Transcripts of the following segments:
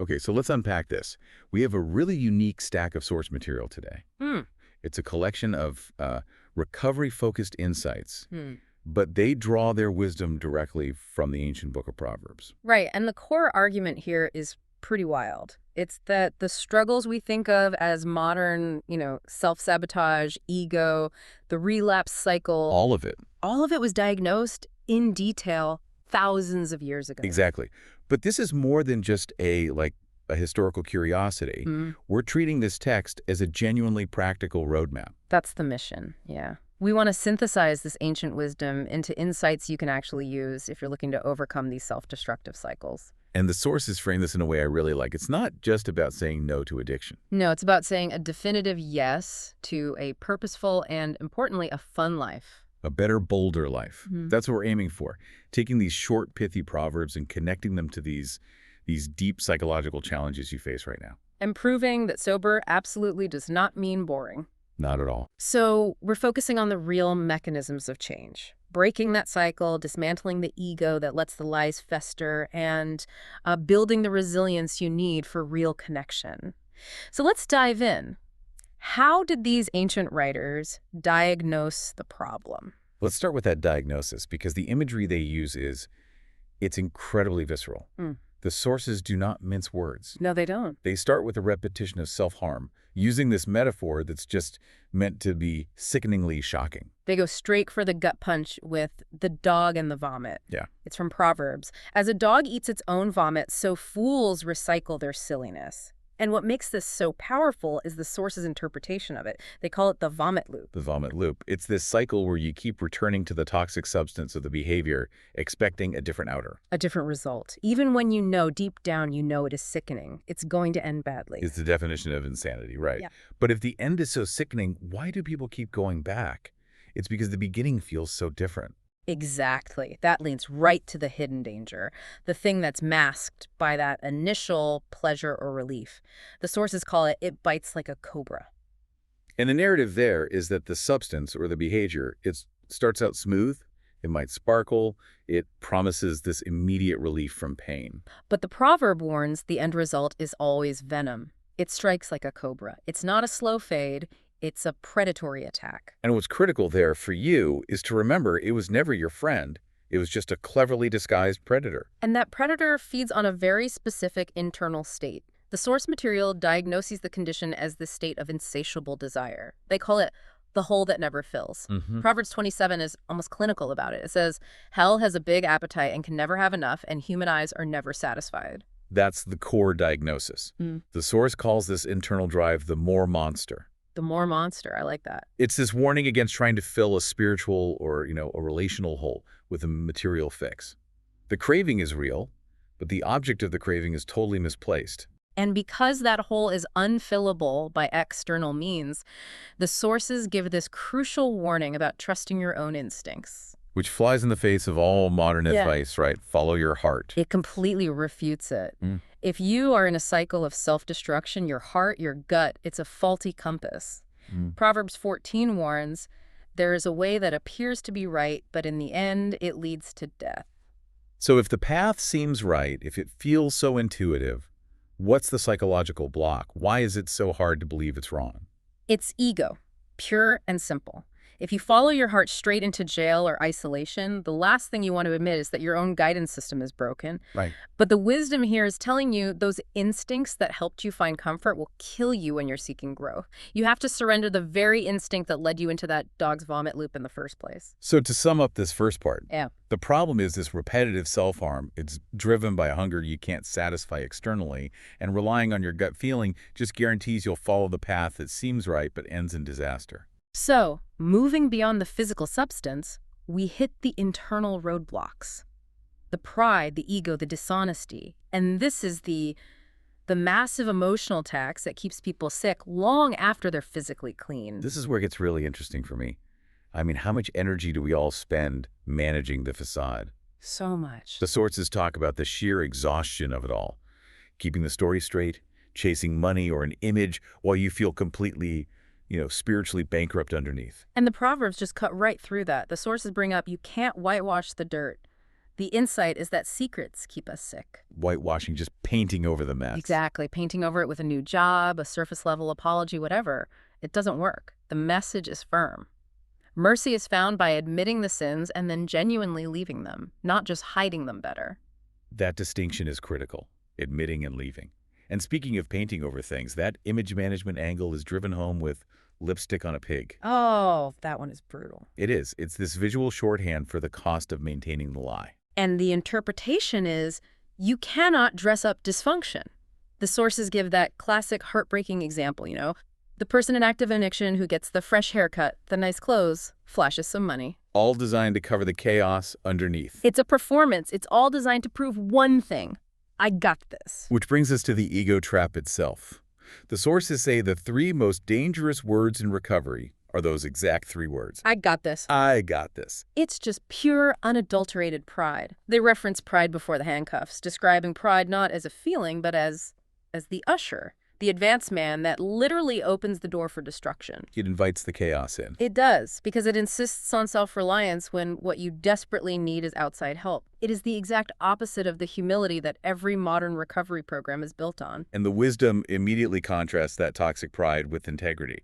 Okay, so let's unpack this. We have a really unique stack of source material today. Hmm. It's a collection of recovery-focused insights, Hmm. but they draw their wisdom directly from the ancient book of Proverbs. Right, and the core argument here is pretty wild. It's that the struggles we think of as modern, self-sabotage, ego, the relapse cycle, All of it. all of it was diagnosed in detail thousands of years ago. Exactly. But this is more than just a historical curiosity. Mm, We're treating this text as a genuinely practical roadmap. that's the mission, yeah. We want to synthesize this ancient wisdom into insights you can actually use if you're looking to overcome these self-destructive cycles. And the sources frame this in a way I really like. It's not just about saying no to addiction. No, it's about saying a definitive yes to a purposeful and, importantly, a fun life. A better, bolder life. Mhm. That's what we're aiming for. Taking these short, pithy proverbs and connecting them to these deep psychological challenges you face right now. And proving that sober absolutely does not mean boring. Not at all. So we're focusing on the real mechanisms of change, breaking that cycle, dismantling the ego that lets the lies fester, and building the resilience you need for real connection. So let's dive in. How did these ancient writers diagnose the problem? Let's start with that diagnosis, because the imagery they use it's incredibly visceral. Mm. The sources do not mince words. No, they don't. They start with a repetition of self-harm, using this metaphor that's just meant to be sickeningly shocking. They go straight for the gut punch with the dog and the vomit. Yeah. It's from Proverbs. As a dog eats its own vomit, so fools recycle their silliness. And what makes this so powerful is the source's interpretation of it. They call it the vomit loop. The vomit loop. It's this cycle where you keep returning to the toxic substance of the behavior, expecting a different outer. A different result. Even when you know, deep down, you know it is sickening. It's going to end badly. Is the definition of insanity, right? Yeah. But if the end is so sickening, why do people keep going back? It's because the beginning feels so different. Exactly. That leads right to the hidden danger, the thing that's masked by that initial pleasure or relief. The sources call it bites like a cobra. And the narrative there is that the substance or the behavior, it starts out smooth, it might sparkle, it promises this immediate relief from pain. But the proverb warns the end result is always venom. It strikes like a cobra. It's not a slow fade. It's a predatory attack. And what's critical there for you is to remember it was never your friend. It was just a cleverly disguised predator. And that predator feeds on a very specific internal state. The source material diagnoses the condition as the state of insatiable desire. They call it the hole that never fills. Proverbs 27 is almost clinical about it. It says, hell has a big appetite and can never have enough, and human eyes are never satisfied. That's the core diagnosis. The source calls this internal drive the more monster. The more monster. I like that. It's this warning against trying to fill a spiritual or, a relational hole with a material fix. The craving is real, but the object of the craving is totally misplaced. And because that hole is unfillable by external means, the sources give this crucial warning about trusting your own instincts. Which flies in the face of all modern Yeah. advice, right? Follow your heart. It completely refutes it. If you are in a cycle of self-destruction, your heart, your gut, it's a faulty compass. Proverbs 14 warns, there is a way that appears to be right, but in the end, it leads to death. So if the path seems right, if it feels so intuitive, what's the psychological block? Why is it so hard to believe it's wrong? It's ego, pure and simple. If you follow your heart straight into jail or isolation, the last thing you want to admit is that your own guidance system is broken. Right. But the wisdom here is telling you those instincts that helped you find comfort will kill you when you're seeking growth. You have to surrender the very instinct that led you into that dog's vomit loop in the first place. So to sum up this first part, Yeah. the problem is this repetitive self-harm. It's driven by a hunger you can't satisfy externally, and relying on your gut feeling just guarantees you'll follow the path that seems right but ends in disaster. So, moving beyond the physical substance, we hit the internal roadblocks. The pride, the ego, the dishonesty. And this is the massive emotional tax that keeps people sick long after they're physically clean. This is where it gets really interesting for me. I mean, how much energy do we all spend managing the facade? So much. The sources talk about the sheer exhaustion of it all. Keeping the story straight, chasing money or an image while you feel completely spiritually bankrupt underneath. And the Proverbs just cut right through that. The sources bring up, you can't whitewash the dirt. The insight is that secrets keep us sick. Whitewashing, just painting over the mess. Exactly. Painting over it with a new job, a surface-level apology, whatever. It doesn't work. The message is firm. Mercy is found by admitting the sins and then genuinely leaving them, not just hiding them better. That distinction is critical, admitting and leaving. And speaking of painting over things, that image management angle is driven home with lipstick on a pig. Oh, that one is brutal. It is. It's this visual shorthand for the cost of maintaining the lie. And the interpretation is, you cannot dress up dysfunction. The sources give that classic heartbreaking example, the person in active addiction who gets the fresh haircut, the nice clothes, flashes some money. All designed to cover the chaos underneath. It's a performance. It's all designed to prove one thing. I got this. Which brings us to the ego trap itself. The sources say the 3 most dangerous words in recovery are those exact 3 words. I got this. I got this. It's just pure, unadulterated pride. They reference pride before the handcuffs, describing pride not as a feeling, but as the usher, the advance man that literally opens the door for destruction. It invites the chaos in. It does, because it insists on self-reliance when what you desperately need is outside help. It is the exact opposite of the humility that every modern recovery program is built on. And the wisdom immediately contrasts that toxic pride with integrity.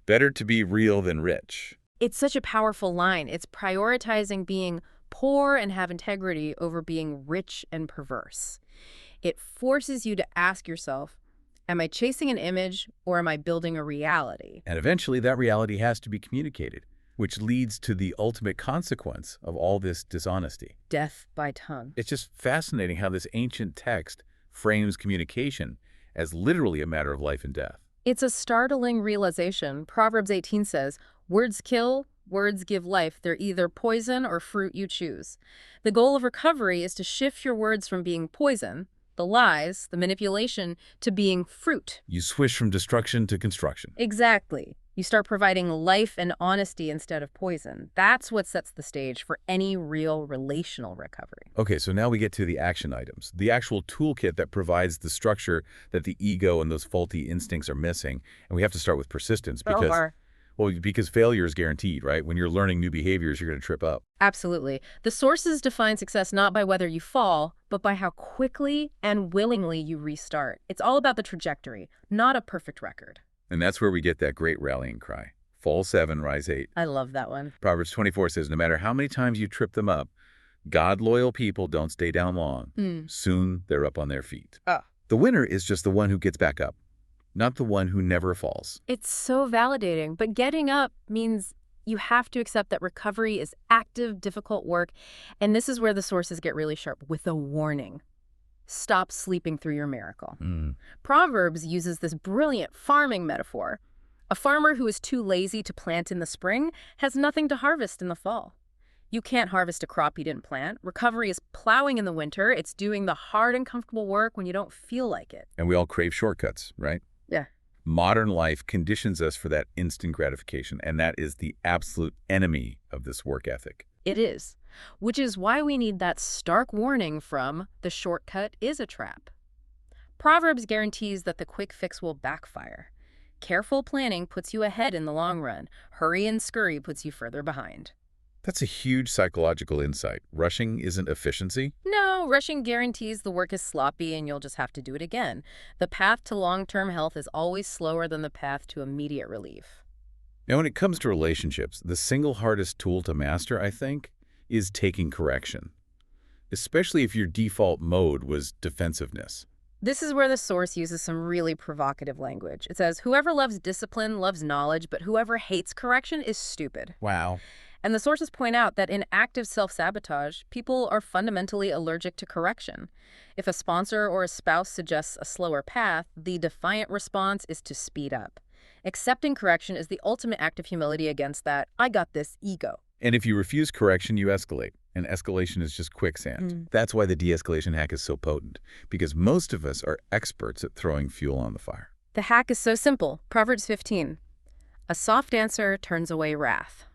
Better to be real than rich. It's such a powerful line. It's prioritizing being poor and have integrity over being rich and perverse. It forces you to ask yourself, am I chasing an image or am I building a reality? And eventually that reality has to be communicated, which leads to the ultimate consequence of all this dishonesty. Death by tongue. It's just fascinating how this ancient text frames communication as literally a matter of life and death. It's a startling realization. Proverbs 18 says, words kill, words give life. They're either poison or fruit you choose. The goal of recovery is to shift your words from being poison, the lies, the manipulation, to being fruit. You swish from destruction to construction. Exactly. You start providing life and honesty instead of poison. That's what sets the stage for any real relational recovery. Okay, so now we get to the action items, the actual toolkit that provides the structure that the ego and those faulty instincts are missing. And we have to start with persistence because failure is guaranteed, right? When you're learning new behaviors, you're going to trip up. Absolutely. The sources define success not by whether you fall, but by how quickly and willingly you restart. It's all about the trajectory, not a perfect record. And that's where we get that great rallying cry. Fall 7, rise 8. I love that one. Proverbs 24 says, no matter how many times you trip them up, God-loyal people don't stay down long. Soon they're up on their feet. The winner is just the one who gets back up, not the one who never falls. It's so validating, but getting up means you have to accept that recovery is active, difficult work, and this is where the sources get really sharp with a warning. Stop sleeping through your miracle. Proverbs uses this brilliant farming metaphor. A farmer who is too lazy to plant in the spring has nothing to harvest in the fall. You can't harvest a crop you didn't plant. Recovery is plowing in the winter. It's doing the hard and comfortable work when you don't feel like it. And we all crave shortcuts, right? Yeah. Modern life conditions us for that instant gratification, and that is the absolute enemy of this work ethic. It is, which is why we need that stark warning from the shortcut is a trap. Proverbs guarantees that the quick fix will backfire. Careful planning puts you ahead in the long run. Hurry and scurry puts you further behind. That's a huge psychological insight. Rushing isn't efficiency. No, rushing guarantees the work is sloppy and you'll just have to do it again. The path to long-term health is always slower than the path to immediate relief. Now, when it comes to relationships, the single hardest tool to master, I think, is taking correction, especially if your default mode was defensiveness. This is where the source uses some really provocative language. It says, whoever loves discipline loves knowledge, but whoever hates correction is stupid. Wow. And the sources point out that in active self-sabotage, people are fundamentally allergic to correction. If a sponsor or a spouse suggests a slower path, the defiant response is to speed up. Accepting correction is the ultimate act of humility against that I got this ego. And if you refuse correction, you escalate. And escalation is just quicksand. That's why the de-escalation hack is so potent, because most of us are experts at throwing fuel on the fire. The hack is so simple. Proverbs 15. A soft answer turns away wrath.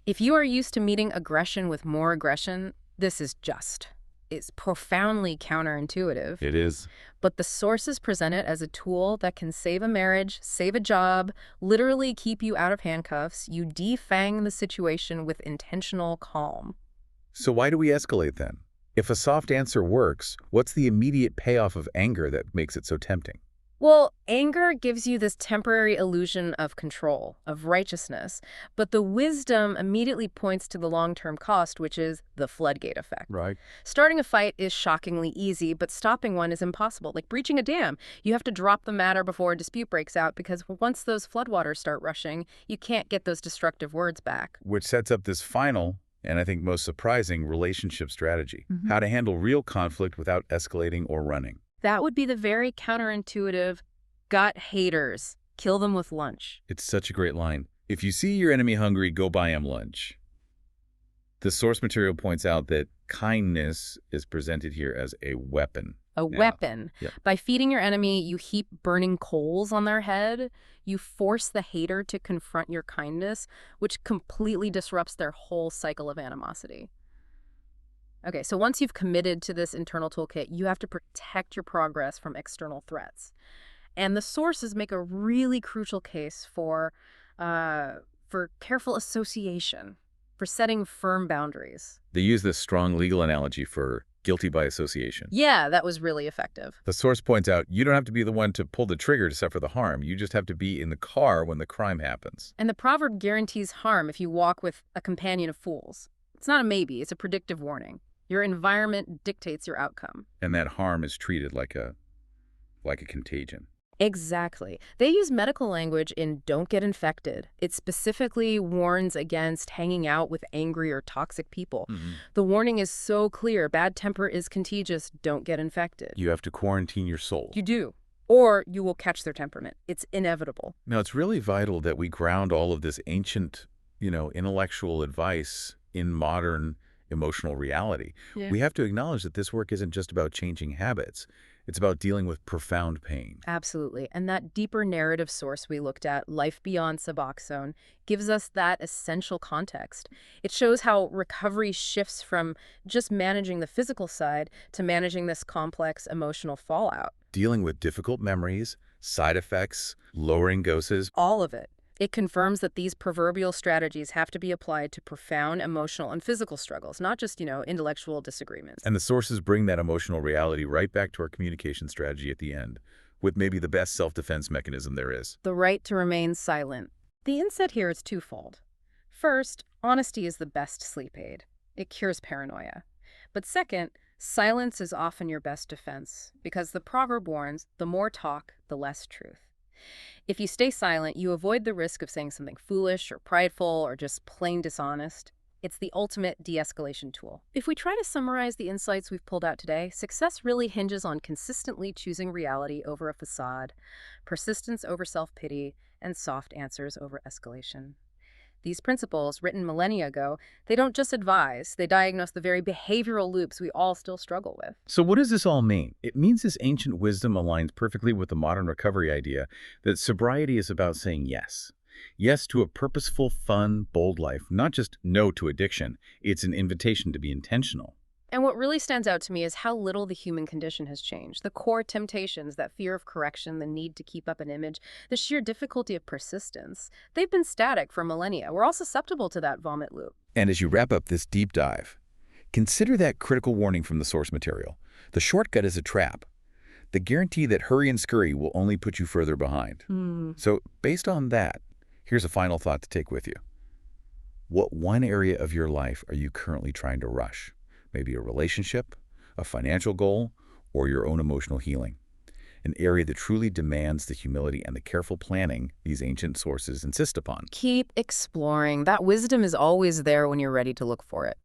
If you are used to meeting aggression with more aggression, this is just. It's profoundly counterintuitive. It is. But the sources present it as a tool that can save a marriage, save a job, literally keep you out of handcuffs. You defang the situation with intentional calm. So why do we escalate then? If a soft answer works, what's the immediate payoff of anger that makes it so tempting? Well, anger gives you this temporary illusion of control, of righteousness, but the wisdom immediately points to the long-term cost, which is the floodgate effect. Right. Starting a fight is shockingly easy, but stopping one is impossible. Like breaching a dam, you have to drop the matter before a dispute breaks out because once those floodwaters start rushing, you can't get those destructive words back. Which sets up this final, and I think most surprising, relationship strategy. How to handle real conflict without escalating or running. That would be the very counterintuitive, gut haters, kill them with lunch. It's such a great line. If you see your enemy hungry, go buy him lunch. The source material points out that kindness is presented here as a weapon. A weapon. Yep. By feeding your enemy, you heap burning coals on their head. You force the hater to confront your kindness, which completely disrupts their whole cycle of animosity. Okay, so once you've committed to this internal toolkit, you have to protect your progress from external threats. And the sources make a really crucial case for careful association, for setting firm boundaries. They use this strong legal analogy for guilty by association. Yeah, that was really effective. The source points out you don't have to be the one to pull the trigger to suffer the harm. You just have to be in the car when the crime happens. And the proverb guarantees harm if you walk with a companion of fools. It's not a maybe, it's a predictive warning. Your environment dictates your outcome. And that harm is treated like a contagion. Exactly. They use medical language in Don't Get Infected. It specifically warns against hanging out with angry or toxic people. The warning is so clear. Bad temper is contagious. Don't get infected. You have to quarantine your soul. You do. Or you will catch their temperament. It's inevitable. Now, it's really vital that we ground all of this ancient, intellectual advice in modern emotional reality. Yeah. We have to acknowledge that this work isn't just about changing habits. It's about dealing with profound pain. Absolutely. And that deeper narrative source we looked at, Life Beyond Suboxone, gives us that essential context. It shows how recovery shifts from just managing the physical side to managing this complex emotional fallout. Dealing with difficult memories, side effects, lowering doses. All of it. It confirms that these proverbial strategies have to be applied to profound emotional and physical struggles, not just, intellectual disagreements. And the sources bring that emotional reality right back to our communication strategy at the end, with maybe the best self-defense mechanism there is. The right to remain silent. The insight here is twofold. First, honesty is the best sleep aid. It cures paranoia. But second, silence is often your best defense, because the proverb warns, the more talk, the less truth. If you stay silent, you avoid the risk of saying something foolish or prideful or just plain dishonest. It's the ultimate de-escalation tool. If we try to summarize the insights we've pulled out today, success really hinges on consistently choosing reality over a facade, persistence over self-pity, and soft answers over escalation. These principles, written millennia ago, they don't just advise, they diagnose the very behavioral loops we all still struggle with. So what does this all mean? It means this ancient wisdom aligns perfectly with the modern recovery idea that sobriety is about saying yes. Yes to a purposeful, fun, bold life, not just no to addiction. It's an invitation to be intentional. And what really stands out to me is how little the human condition has changed. The core temptations, that fear of correction, the need to keep up an image, the sheer difficulty of persistence, they've been static for millennia. We're all susceptible to that vomit loop. And as you wrap up this deep dive, consider that critical warning from the source material. The shortcut is a trap. The guarantee that hurry and scurry will only put you further behind. So based on that, here's a final thought to take with you. What one area of your life are you currently trying to rush? Maybe a relationship, a financial goal, or your own emotional healing. An area that truly demands the humility and the careful planning these ancient sources insist upon. Keep exploring. That wisdom is always there when you're ready to look for it.